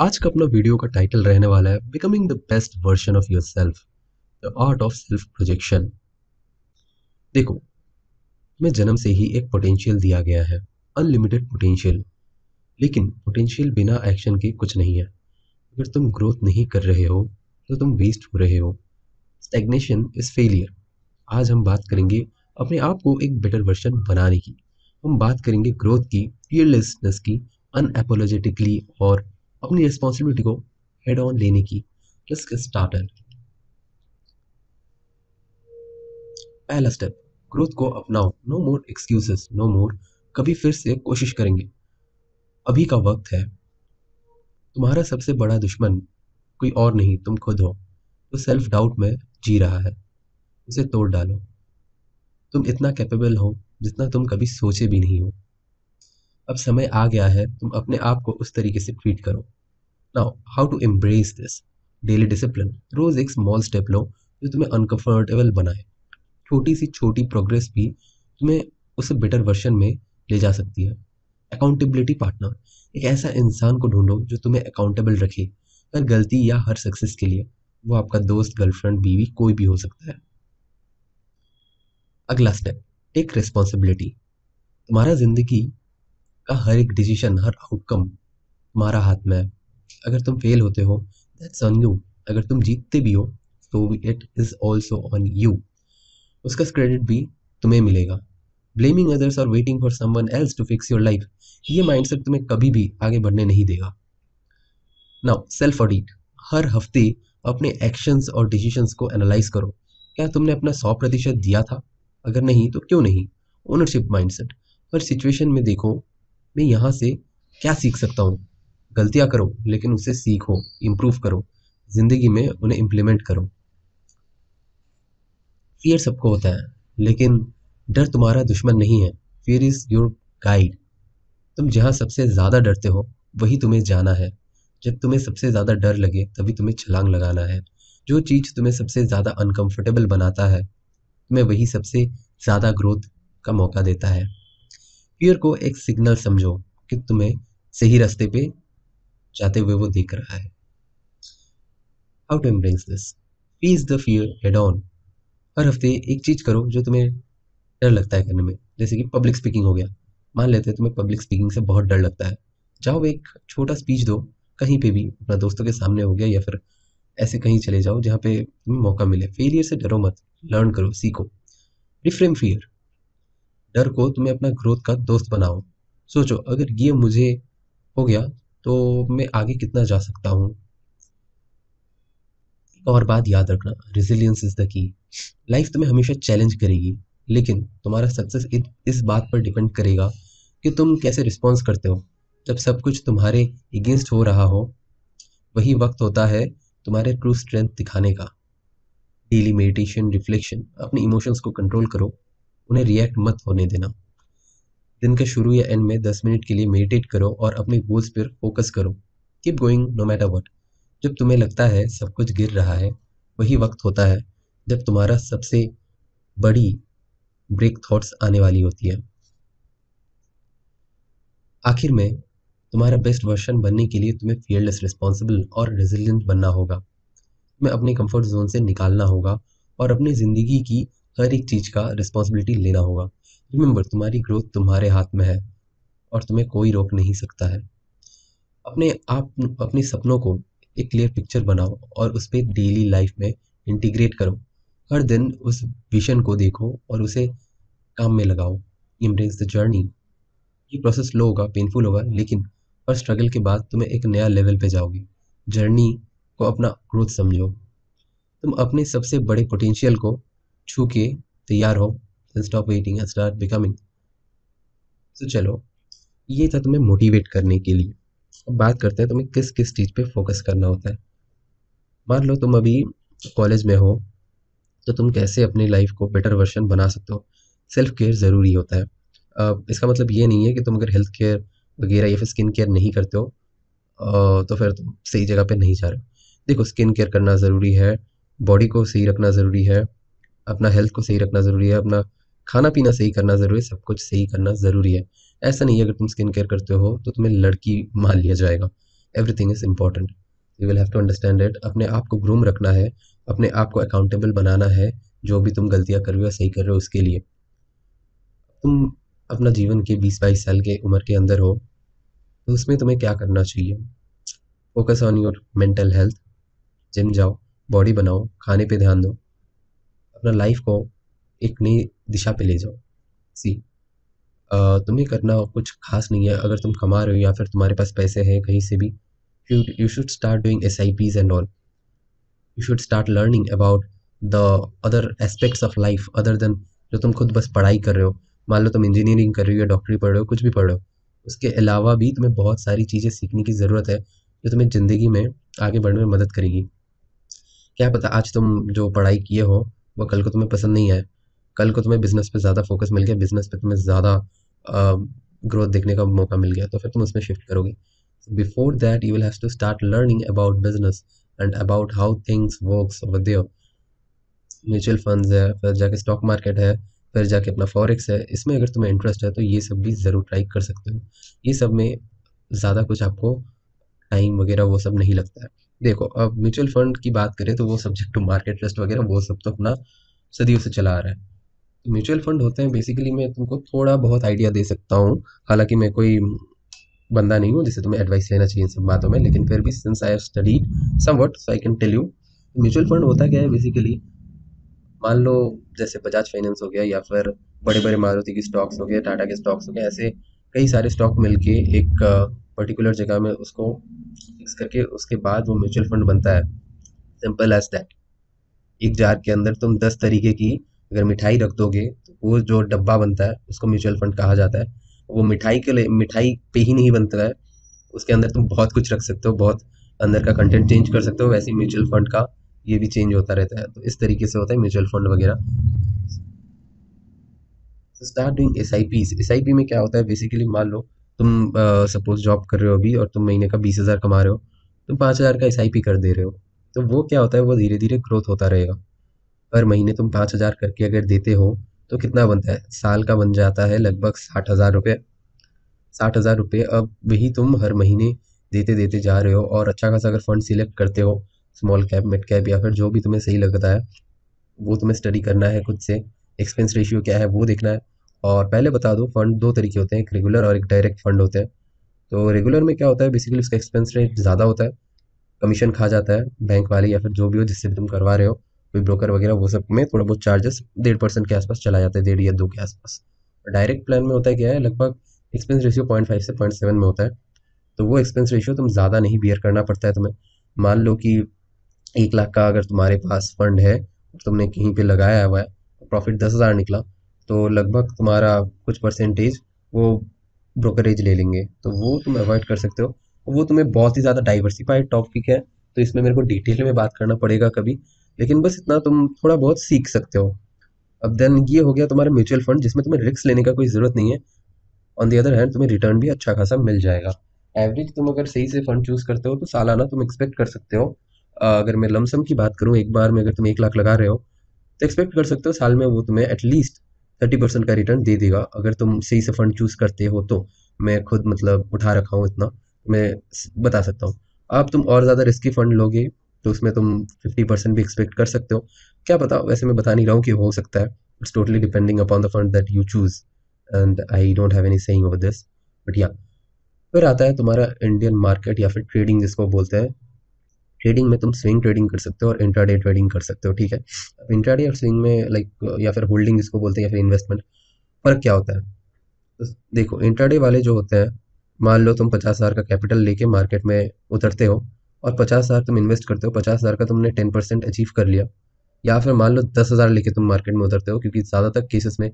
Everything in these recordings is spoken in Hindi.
आज का अपना वीडियो का टाइटल रहने वाला है becoming the best version of your self, the art of self projection. देखो, तुम्हें जन्म से ही एक पोटेंशियल दिया गया है, अनलिमिटेड पोटेंशियल। लेकिन पोटेंशियल बिना एक्शन के कुछ नहीं है। अगर तुम ग्रोथ नहीं कर रहे हो तो तुम वेस्ट हो रहे हो। Stagnation is failure. आज हम बात करेंगे अपने आप को एक बेटर वर्जन बनाने की। हम बात करेंगे ग्रोथ की, फियरलेसनेस की, अनएपोलोजेटिकली, और अपनी रिस्पॉन्सिबिलिटी को हेड ऑन लेने की। Let's get started. पहला स्टेप, ग्रोथ को अपनाओ। नो मोर एक्सक्यूजेस, नो मोर कभी फिर से कोशिश करेंगे। अभी का वक्त है। तुम्हारा सबसे बड़ा दुश्मन कोई और नहीं, तुम खुद हो। तो सेल्फ डाउट में जी रहा है, उसे तोड़ डालो। तुम इतना कैपेबल हो जितना तुम कभी सोचे भी नहीं हो। अब समय आ गया है तुम अपने आप को उस तरीके से ट्रीट करो। Now how to embrace this? Daily discipline. रोज एक स्मॉल स्टेप लो जो तुम्हें अनकंफर्टेबल बनाए। छोटी सी छोटी प्रोग्रेस भी तुम्हें उस बेटर वर्जन में ले जा सकती है। Accountability partner. एक ऐसा इंसान को ढूंढो जो तुम्हें अकाउंटेबल रखे, हर गलती या हर सक्सेस के लिए। वो आपका दोस्त, गर्लफ्रेंड, बीवी, कोई भी हो सकता है। अगला स्टेप, टेक रिस्पॉन्सिबिलिटी। तुम्हारा जिंदगी का हर एक डिसीजन, हर आउटकम तुम्हारा हाथ में है। अगर तुम फेल होते हो, दैट्स ऑन यू। अगर तुम जीतते भी हो तो it is also on you. उसका क्रेडिट भी तुम्हें मिलेगा। ब्लेमिंग अदर्स और waiting for someone else to fix your life, ये माइंडसेट तुम्हें कभी भी आगे बढ़ने नहीं देगा। Now self audit. हर हफ्ते अपने एक्शंस और डिसीजंस को एनालाइज करो। क्या तुमने अपना 100% दिया था? अगर नहीं तो क्यों नहीं? Ownership mindset. हर सिचुएशन में देखो, मैं यहाँ से क्या सीख सकता हूँ। गलतियाँ करो लेकिन उससे सीखो, इम्प्रूव करो, जिंदगी में उन्हें इम्प्लीमेंट करो। फियर सबको होता है, लेकिन डर तुम्हारा दुश्मन नहीं है। Fear is your guide. तुम जहाँ सबसे ज़्यादा डरते हो वही तुम्हें जाना है। जब तुम्हें सबसे ज़्यादा डर लगे तभी तुम्हें छलांग लगाना है। जो चीज़ तुम्हें सबसे ज़्यादा अनकंफर्टेबल बनाता है, तुम्हें वही सबसे ज़्यादा ग्रोथ का मौका देता है। फियर को एक सिग्नल समझो कि तुम्हें सही रास्ते पे जाते हुए वो देख रहा है। How to embrace this? Face the fear head on. हर हफ्ते एक चीज़ करो जो तुम्हें डर लगता है करने में। जैसे कि पब्लिक स्पीकिंग हो गया। मान लेते हैं तुम्हें पब्लिक स्पीकिंग से बहुत डर लगता है। जाओ एक छोटा स्पीच दो, कहीं पे भी, अपना दोस्तों के सामने हो गया या फिर ऐसे कहीं चले जाओ जहाँ पे तुम्हें मौका मिले। फेलियर से डरो मत, लर्न करो, सीखो। Reframe fear. डर को तुम्हें अपना ग्रोथ का दोस्त बनाओ। सोचो, अगर ये मुझे हो गया तो मैं आगे कितना जा सकता हूँ। और बात याद रखना, resilience is the key. Life तुम्हें हमेशा चैलेंज करेगी, लेकिन तुम्हारा सक्सेस इस बात पर डिपेंड करेगा कि तुम कैसे रिस्पॉन्स करते हो। जब सब कुछ तुम्हारे अगेंस्ट हो रहा हो, वही वक्त होता है तुम्हारे ट्रू स्ट्रेंथ दिखाने का। Daily meditation, reflection. अपने इमोशंस को कंट्रोल करो, उन्हें रिएक्ट मत होने देना। दिन के शुरू या एंड में 10 मिनट के लिए मेडिटेट करो और अपने गोल्स पर फोकस करो। Keep going no matter what. जब तुम्हें लगता है सब कुछ गिर रहा है, वही वक्त होता है जब तुम्हारा सबसे बड़ी ब्रेक थॉट्स आने वाली होती है। आखिर में, तुम्हारा बेस्ट वर्जन बनने के लिए तुम्हें फियरलेस, रिस्पॉन्सिबल और रेजिलिएंट बनना होगा। तुम्हें अपने कंफर्ट जोन से निकालना होगा और अपनी ज़िंदगी की हर एक चीज़ का रिस्पॉन्सिबिलिटी लेना होगा। रिमेंबर, तुम्हारी ग्रोथ तुम्हारे हाथ में है और तुम्हें कोई रोक नहीं सकता है। अपने सपनों को एक क्लियर पिक्चर बनाओ और उस पर डेली लाइफ में इंटीग्रेट करो। हर दिन उस विजन को देखो और उसे काम में लगाओ। Embrace the journey. ये प्रोसेस स्लो होगा, पेनफुल होगा, लेकिन हर स्ट्रगल के बाद तुम्हें एक नया लेवल पे जाओगे। जर्नी को अपना ग्रोथ समझो। तुम अपने सबसे बड़े पोटेंशियल को छू के तैयार हो। Stop waiting and start becoming. तो चलो, ये था तुम्हें मोटिवेट करने के लिए। अब बात करते हैं तुम्हें किस किस चीज़ पे फोकस करना होता है। मान लो तुम अभी कॉलेज में हो, तो तुम कैसे अपनी लाइफ को बेटर वर्जन बना सकते हो। सेल्फ केयर ज़रूरी होता है। इसका मतलब ये नहीं है कि तुम अगर हेल्थ केयर वगैरह या फिर स्किन केयर नहीं करते हो, तो फिर तुम सही जगह पे नहीं जा रहे हो। देखो, स्किन केयर करना ज़रूरी है, बॉडी को सही रखना ज़रूरी है, अपना हेल्थ को सही रखना ज़रूरी है, अपना खाना पीना सही करना ज़रूरी है, सब कुछ सही करना ज़रूरी है। ऐसा नहीं है अगर तुम स्किन केयर करते हो तो तुम्हें लड़की मान लिया जाएगा। Everything is important, you will have to understand it. अपने आप को ग्रूम रखना है, अपने आप को अकाउंटेबल बनाना है, जो भी तुम गलतियाँ कर रहे हो सही कर रहे हो उसके लिए। तुम अपना जीवन के 20-22 साल के उम्र के अंदर हो, तो उसमें तुम्हें क्या करना चाहिए? Focus on your mental health, gym जाओ, बॉडी बनाओ, खाने पे ध्यान दो, अपना लाइफ को एक नई दिशा पे ले जाओ। सी, तुम्हें करना कुछ खास नहीं है। अगर तुम कमा रहे हो या फिर तुम्हारे पास पैसे हैं कहीं से भी, you should start doing SIPs and all. You should start learning about the other aspects of life other than जो तुम खुद बस पढ़ाई कर रहे हो। मान लो तुम इंजीनियरिंग कर रहे हो या डॉक्टरी पढ़ रहे हो, कुछ भी पढ़ रहे हो, उसके अलावा भी तुम्हें बहुत सारी चीज़ें सीखने की ज़रूरत है जो तुम्हें ज़िंदगी में आगे बढ़ने में मदद करेगी। क्या पता आज तुम जो पढ़ाई किए हो वो कल को तुम्हें पसंद नहीं आए, कल को तुम्हें बिजनेस पे ज़्यादा फोकस मिल गया, बिजनेस पे तुम्हें ज़्यादा ग्रोथ देखने का मौका मिल गया, तो फिर तुम उसमें शिफ्ट करोगे। Before that you will have to start learning about business and about how things works over there. Mutual funds है, फिर जाके स्टॉक मार्केट है, फिर जाके अपना फॉरेक्स है। इसमें अगर तुम्हें इंटरेस्ट है तो ये सब भी ज़रूर ट्राई कर सकते हो। ये सब में ज़्यादा कुछ आपको टाइम वगैरह वो सब नहीं लगता है। देखो, अब म्यूचुअल फंड की बात करें तो वो सब्जेक्ट टू मार्केट ट्रस्ट वगैरह वो सब तो अपना सदियों से चला आ रहा है। म्यूचुअल फंड होते हैं बेसिकली, मैं तुमको थोड़ा बहुत आइडिया दे सकता हूँ। हालांकि मैं कोई बंदा नहीं हूँ जिससे तुम्हें एडवाइस लेना चाहिए इन सब बातों में, लेकिन फिर भी since I have studied somewhat so I can tell you. Mutual fund होता क्या है बेसिकली, मान लो जैसे बजाज फाइनेंस हो गया या फिर बड़े बड़े मारुति की स्टॉक्स हो गए, टाटा के स्टॉक्स हो गए, ऐसे कई सारे स्टॉक मिलके एक पर्टिकुलर जगह में उसको फिक्स करके उसके बाद वो म्यूचुअल फंड बनता है। Simple as that. एक जार के अंदर तुम 10 तरीके की अगर मिठाई रख दोगे तो वो जो डब्बा बनता है उसको म्यूचुअल फंड कहा जाता है। वो मिठाई के लिए मिठाई पे ही नहीं बनता है, उसके अंदर तुम बहुत कुछ रख सकते हो, बहुत अंदर का कंटेंट चेंज कर सकते हो। वैसे ही म्यूचुअल फंड का ये भी चेंज होता रहता है, तो इस तरीके से होता है म्यूचुअल फंड वगैरह। Start doing S I P में क्या होता है बेसिकली, मान लो तुम सपोज जॉब कर रहे हो अभी और तुम महीने का 20,000 कमा रहे हो, तुम 5,000 का SIP कर दे रहे हो, तो वो क्या होता है, वो धीरे धीरे ग्रोथ होता रहेगा। हर महीने तुम 5,000 करके अगर देते हो तो कितना बनता है, साल का बन जाता है लगभग 60,000 रुपये। 60,000 रुपये अब वही तुम हर महीने देते देते जा रहे हो। और अच्छा खासा अगर फंड सिलेक्ट करते हो, स्मॉल कैप, मिड कैप या फिर जो भी तुम्हें सही लगता है, वो तुम्हें स्टडी करना है खुद से। एक्सपेंस रेशियो क्या है वो देखना है। और पहले बता दो, फंड दो तरीके होते हैं, एक रेगुलर और एक डायरेक्ट फंड होते हैं। तो रेगुलर में क्या होता है बेसिकली, उसका एक्सपेंस रेट ज़्यादा होता है, कमीशन खा जाता है बैंक वाले या फिर जो भी हो जिससे भी तुम करवा रहे हो, कोई ब्रोकर वगैरह, वो सब में थोड़ा बहुत चार्जेस 1.5% के आसपास चला जाता है, 1.5 या 2 के आसपास। डायरेक्ट प्लान में होता है क्या है, लगभग एक्सपेंस रेशियो 0.5 से 0.7 में होता है। तो वो एक्सपेंस रेशियो तुम ज़्यादा नहीं बियर करना पड़ता है तुम्हें। मान लो कि 1 लाख का अगर तुम्हारे पास फंड है और तुमने कहीं पे लगाया हुआ है, प्रॉफिट 10,000 निकला, तो लगभग तुम्हारा कुछ परसेंटेज वो ब्रोकरेज ले लेंगे, तो वो तुम अवॉइड कर सकते हो। वो तुम्हें बहुत ही ज़्यादा डाइवर्सिफाइड टॉपिक है, तो इसमें मेरे को डिटेल में बात करना पड़ेगा कभी, लेकिन बस इतना तुम थोड़ा बहुत सीख सकते हो। अब देन ये हो गया तुम्हारा म्यूचुअल फंड, जिसमें तुम्हें रिस्क लेने का कोई ज़रूरत नहीं है। ऑन दी अदर हैंड तुम्हें रिटर्न भी अच्छा खासा मिल जाएगा। एवरेज तुम अगर सही से फंड चूज करते हो तो सालाना तुम एक्सपेक्ट कर सकते हो, अगर मैं लमसम की बात करूँ, एक बार में अगर तुम 1 लाख लगा रहे हो तो एक्सपेक्ट कर सकते हो साल में वो तुम्हें एटलीस्ट 30% का रिटर्न दे देगा, अगर तुम सही से फंड चूज करते हो तो। मैं खुद मतलब उठा रखा हूँ इतना, मैं बता सकता हूँ। अब तुम और ज़्यादा रिस्की फंड लोगे तो उसमें तुम 50% भी एक्सपेक्ट कर सकते हो। क्या पता, वैसे मैं बता नहीं रहा हूँ कि हो सकता है, it's totally depending upon the fund that you choose and I don't have any saying over this, but या। फिर आता है तुम्हारा इंडियन मार्केट या फिर ट्रेडिंग जिसको बोलते हैं। ट्रेडिंग में तुम स्विंग ट्रेडिंग कर सकते हो और इंट्राडे ट्रेडिंग कर सकते हो, ठीक है। अब इंट्राडे और स्विंग में लाइक या फिर होल्डिंग जिसको बोलते हैं या फिर इन्वेस्टमेंट, फ़र्क क्या होता है? तो देखो, इंट्राडे वाले जो होते हैं, मान लो तुम 50,000 का कैपिटल लेके मार्केट में उतरते हो और 50,000 तुम इन्वेस्ट करते हो, 50,000 का तुमने 10% अचीव कर लिया। या फिर मान लो 10,000 लेके तुम मार्केट में उतरते हो, क्योंकि ज़्यादातर केसेस में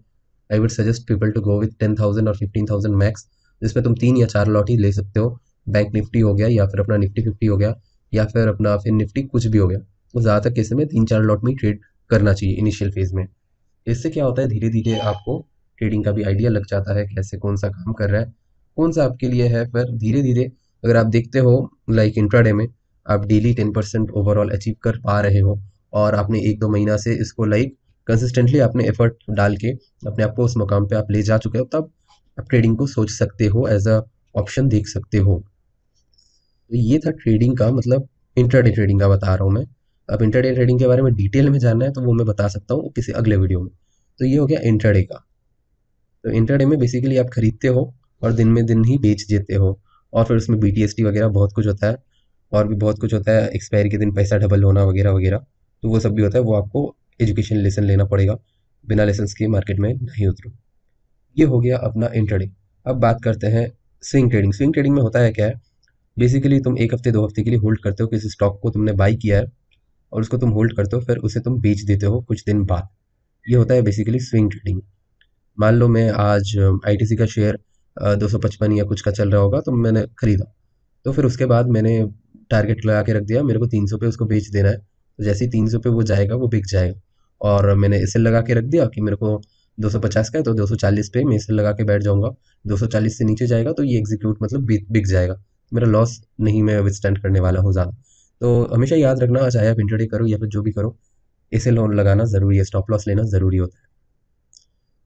I would suggest people to go with 10,000 और 15,000 मैक्स, जिसमें तुम 3 या 4 लॉट ही ले सकते हो। बैंक निफ्टी हो गया या फिर अपना निफ्टी 50 हो गया या फिर अपना फिर निफ्टी कुछ भी हो गया। तो ज़्यादातर केसेस में 3-4 लॉट में ही ट्रेड करना चाहिए इनिशियल फेज में। इससे क्या होता है, धीरे धीरे आपको ट्रेडिंग का भी आइडिया लग जाता है, कैसे कौन सा काम कर रहा है, कौन सा आपके लिए है। फिर धीरे धीरे अगर आप देखते हो लाइक इंट्राडे में आप डेली 10% ओवरऑल अचीव कर पा रहे हो और आपने 1-2 महीना से इसको लाइक कंसिस्टेंटली आपने एफर्ट डाल के अपने आप को उस मुकाम पे आप ले जा चुके हो, तब आप ट्रेडिंग को सोच सकते हो, एज अ ऑप्शन देख सकते हो। तो ये था ट्रेडिंग का मतलब, इंट्राडे ट्रेडिंग का बता रहा हूँ मैं। अब इंट्राडे ट्रेडिंग के बारे में डिटेल में जानना है तो वो मैं बता सकता हूँ किसी अगले वीडियो में। तो ये हो गया इंट्राडे का। तो इंट्राडे में बेसिकली आप खरीदते हो और दिन में दिन ही बेच देते हो, और फिर उसमें बीटीएसटी वगैरह बहुत कुछ होता है, और भी बहुत कुछ होता है, एक्सपायरी के दिन पैसा डबल होना वगैरह वगैरह। तो वो सब भी होता है, वो आपको एजुकेशन लेसन लेना पड़ेगा, बिना लेसन के मार्केट में नहीं उतरो। ये हो गया अपना इंट्राडे। अब बात करते हैं स्विंग ट्रेडिंग। स्विंग ट्रेडिंग में होता है क्या है, बेसिकली तुम एक हफ्ते 2 हफ्ते के लिए होल्ड करते हो, किसी स्टॉक को तुमने बाई किया है और उसको तुम होल्ड करते हो, फिर उसे तुम बेच देते हो कुछ दिन बाद। ये होता है बेसिकली स्विंग ट्रेडिंग। मान लो मैं आज आईटीसी का शेयर 255 या कुछ का चल रहा होगा, तो मैंने खरीदा, तो फिर उसके बाद मैंने टारगेट लगा के रख दिया मेरे को 300 पे उसको बेच देना है। तो जैसे ही 300 पे वो जाएगा वो बिक जाएगा, और मैंने इसे लगा के रख दिया कि मेरे को 250 का है तो 240 पे मैं इसे लगा के बैठ जाऊंगा। 240 से नीचे जाएगा तो ये एग्जीक्यूट मतलब बिक बिक जाएगा, मेरा लॉस नहीं मैं विथस्टैंड करने वाला हूँ ज़्यादा। तो हमेशा याद रखना, चाहे आप इंट्राडे करो या फिर जो भी करो, इसे लोन लगाना ज़रूरी है, स्टॉप लॉस लेना ज़रूरी होता है।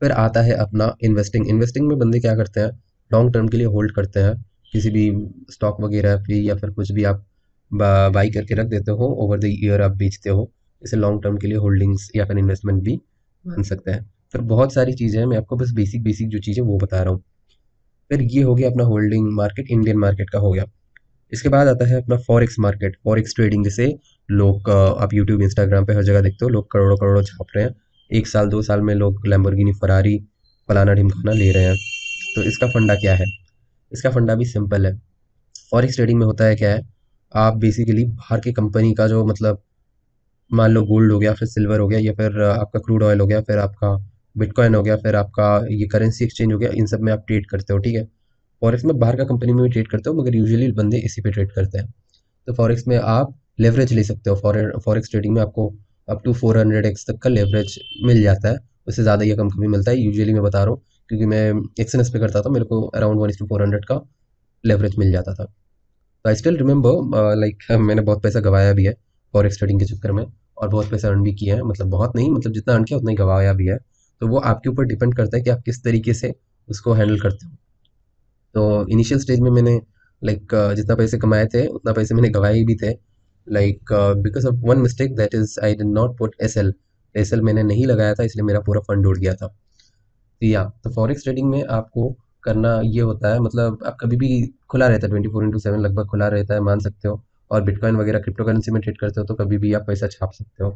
फिर आता है अपना इन्वेस्टिंग। इन्वेस्टिंग में बंदे क्या करते हैं, लॉन्ग टर्म के लिए होल्ड करते हैं किसी भी स्टॉक वगैरह पे, या फिर कुछ भी आप बाई करके रख देते हो, ओवर द ईयर आप बेचते हो। इसे लॉन्ग टर्म के लिए होल्डिंग्स या फिर इन्वेस्टमेंट भी मान सकते हैं। फिर बहुत सारी चीज़ें हैं, मैं आपको बस बेसिक बेसिक जो चीज़ें वो बता रहा हूँ। फिर ये हो गया अपना होल्डिंग मार्केट, इंडियन मार्केट का हो गया। इसके बाद आता है अपना फॉरेक्स मार्केट, फॉरेक्स ट्रेडिंग, जिसे लोग आप यूट्यूब इंस्टाग्राम पे हर जगह देखते हो, लोग करोड़ों करोड़ों छाप रहे हैं। 1 साल 2 साल में लोग लैम्बोर्गिनी फरारी फलाना ढिमकाना ले रहे हैं। तो इसका फंडा क्या है, इसका फंडा भी सिंपल है। फॉरेक्स ट्रेडिंग में होता है क्या है, आप बेसिकली बाहर की कंपनी का जो मतलब, मान लो गोल्ड हो गया, फिर सिल्वर हो गया, या फिर आपका क्रूड ऑयल हो गया, फिर आपका बिटकॉइन हो गया, फिर आपका ये करेंसी एक्सचेंज हो गया, इन सब में आप ट्रेड करते हो, ठीक है। फॉरेक्स में बाहर का कंपनी में भी ट्रेड करते हो, मगर यूजुअली बंदे इसी पे ट्रेड करते हैं। तो फॉरेक्स में आप लेवरेज ले सकते हो, फॉरेक्स ट्रेडिंग में आपको अप टू 400x तक का लेवरेज मिल जाता है। उससे ज़्यादा या कम कभी मिलता है, यूजुअली मैं बता रहा हूँ क्योंकि मैं एक्सएनएस पे करता था, मेरे को अराउंड 1:400 का लेवरेज मिल जाता था। तो आई स्टिल रिमेंबर लाइक मैंने बहुत पैसा गवाया भी है फॉरेक्स ट्रेडिंग के चक्कर में, और बहुत पैसा अर्न भी किया है, मतलब बहुत नहीं, मतलब जितना अर्न किया उतना ही गवाया भी है। तो वो आपके ऊपर डिपेंड करता है कि आप किस तरीके से उसको हैंडल करते हो। तो इनिशियल स्टेज में मैंने लाइक जितना पैसे कमाए थे उतना पैसे मैंने गवाए भी थे, like because of one mistake, that is I did not put SL. SL मैंने नहीं लगाया था, इसलिए मेरा पूरा फंड उड़ गया था। तो या तो फॉरेक्स ट्रेडिंग में आपको करना ये होता है, मतलब आप कभी भी खुला रहता है, 24x7 लगभग खुला रहता है, मान सकते हो। और बिटकॉइन वगैरह क्रिप्टो करेंसी में ट्रेड करते हो तो कभी भी आप पैसा छाप सकते हो।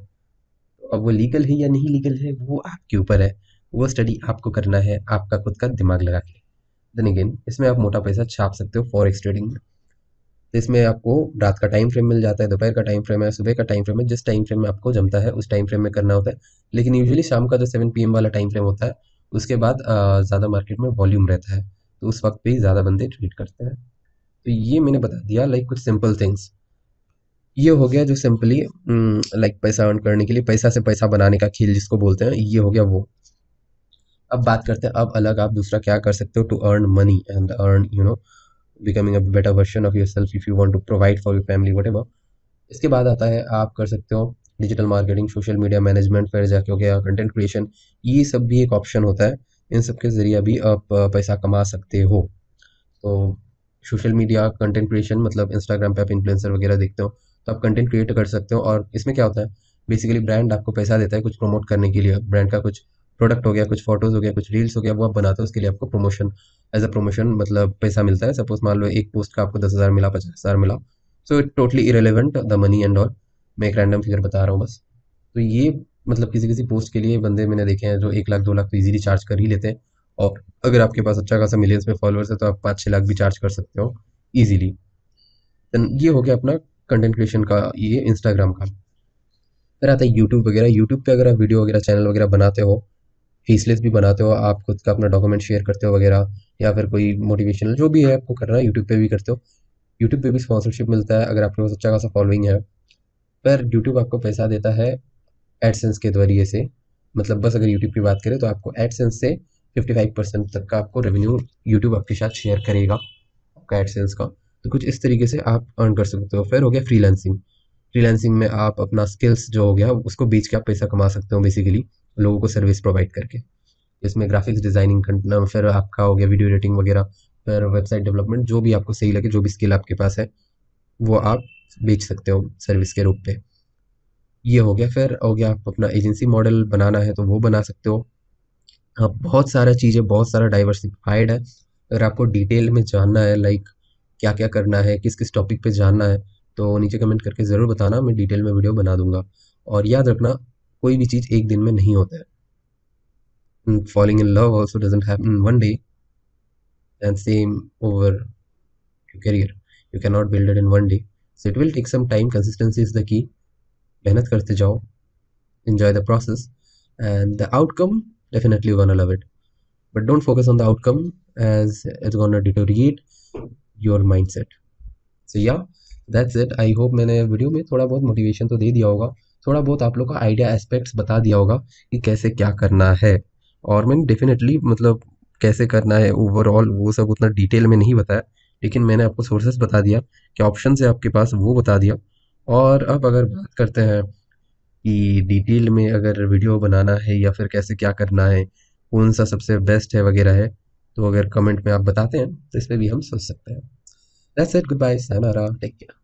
तो अब वो लीगल है या नहीं लीगल है वो आपके ऊपर है, वो स्टडी आपको करना है आपका खुद का दिमाग लगा के। देन अगेन इसमें आप मोटा पैसा छाप सकते हो फॉरेक्स ट्रेडिंग में। तो इसमें आपको रात का टाइम फ्रेम मिल जाता है, दोपहर का टाइम फ्रेम है, सुबह का टाइम फ्रेम है, जिस टाइम फ्रेम में आपको जमता है उस टाइम फ्रेम में करना होता है। लेकिन यूजुअली शाम का जो 7 PM वाला टाइम फ्रेम होता है, उसके बाद ज़्यादा मार्केट में वॉल्यूम रहता है, तो उस वक्त पे ही ज़्यादा बंदे ट्रेड करते हैं। तो ये मैंने बता दिया लाइक कुछ सिंपल थिंग्स। ये हो गया जो सिंपली लाइक पैसा अर्न करने के लिए, पैसा से पैसा बनाने का खेल जिसको बोलते हैं, ये हो गया वो। अब बात करते हैं अब अलग आप दूसरा क्या कर सकते हो to earn money and earn becoming a better version of yourself if you want to provide for your family whatever। इसके बाद आता है आप कर सकते हो digital marketing, social media management, फिर जाके हो गया कंटेंट क्रिएशन। ये सब भी एक ऑप्शन होता है, इन सब के ज़रिए भी आप पैसा कमा सकते हो। तो सोशल मीडिया कंटेंट क्रिएशन मतलब इंस्टाग्राम पे आप इन्फ्लुएंसर वगैरह देखते हो, तो आप कंटेंट क्रिएट कर सकते हो। और इसमें क्या होता है, बेसिकली ब्रांड आपको पैसा देता है कुछ प्रमोट करने के लिए, ब्रांड का कुछ प्रोडक्ट हो गया, कुछ फोटोज़ हो गया, कुछ रील्स हो गया, वो आप बनाते हो, उसके लिए आपको प्रमोशन, एज अ प्रमोशन मतलब पैसा मिलता है। सपोज मान लो एक पोस्ट का आपको 10,000 मिला, 50,000 मिला, so it totally irrelevant the money and all. मैं एक रैंडम फिगर बता रहा हूँ बस। तो ये मतलब किसी किसी पोस्ट के लिए बंदे मैंने देखे हैं जो 1 लाख 2 लाख तो ईजिली चार्ज कर ही लेते हैं। और अगर आपके पास अच्छा खासा मिलियंस में फॉलोअर्स है तो आप 5-6 लाख भी चार्ज कर सकते हो ईजिली। देन ये हो गया अपना कंटेंट क्रिएशन का, ये इंस्टाग्राम का। फिर आता है यूट्यूब वगैरह। यूट्यूब पे अगर आप वीडियो वगैरह चैनल वगैरह बनाते हो, फेसलेस भी बनाते हो, आप खुद का अपना डॉक्यूमेंट शेयर करते हो वगैरह, या फिर कोई मोटिवेशनल जो भी है आपको करना है यूट्यूब पे भी करते हो। यूट्यूब पे भी स्पॉन्सरशिप मिलता है अगर आपके पास अच्छा खासा फॉलोइंग है। पर यूट्यूब आपको पैसा देता है एडसेंस के जरिए से, मतलब बस अगर यूट्यूब की बात करें तो आपको एडसेंस से 55% तक का आपको रेवेन्यू यूट्यूब आपके साथ शेयर करेगा, आपका एडसेंस का। तो कुछ इस तरीके से आप अर्न कर सकते हो। फिर हो गया फ्रीलांसिंग। फ्रीलांसिंग में आप अपना स्किल्स जो हो गया उसको बेच के आप पैसा कमा सकते हो, बेसिकली लोगों को सर्विस प्रोवाइड करके। इसमें ग्राफिक्स डिज़ाइनिंग करना, फिर आपका हो गया वीडियो एडिटिंग वगैरह, फिर वेबसाइट डेवलपमेंट, जो भी आपको सही लगे, जो भी स्किल आपके पास है वो आप बेच सकते हो सर्विस के रूप पे। ये हो गया, फिर हो गया आप अपना एजेंसी मॉडल बनाना है तो वो बना सकते हो। आप बहुत सारा चीज़ें, बहुत सारा डाइवर्सिफाइड है। अगर आपको डिटेल में जानना है, लाइक क्या क्या करना है, किस किस टॉपिक पे जानना है, तो नीचे कमेंट करके ज़रूर बताना, मैं डिटेल में वीडियो बना दूंगा। और याद रखना, कोई भी चीज़ एक दिन में नहीं होता है। Falling in love also doesn't happen in one day, and same over your career. You cannot build it in one day. So it will take some time. Consistency is the key. मेहनत करते जाओ, enjoy the process, and the outcome, definitely you're gonna love it. But don't focus on the outcome, as it's gonna deteriorate your mindset. So yeah, that's it. I hope मैंने वीडियो में थोड़ा बहुत मोटिवेशन तो दे दिया होगा, थोड़ा बहुत आप लोग का आइडिया एस्पेक्ट्स बता दिया होगा कि कैसे क्या करना है। और मैंने डेफिनेटली मतलब कैसे करना है ओवरऑल वो सब उतना डिटेल में नहीं बताया, लेकिन मैंने आपको सोर्सेस बता दिया, क्या ऑप्शन है आपके पास वो बता दिया। और अब अगर बात करते हैं कि डिटेल में अगर वीडियो बनाना है या फिर कैसे क्या करना है, कौन सा सबसे बेस्ट है वगैरह है, तो अगर कमेंट में आप बताते हैं तो इस पे भी हम सोच सकते हैं। That's it, goodbye, sayonara, take care.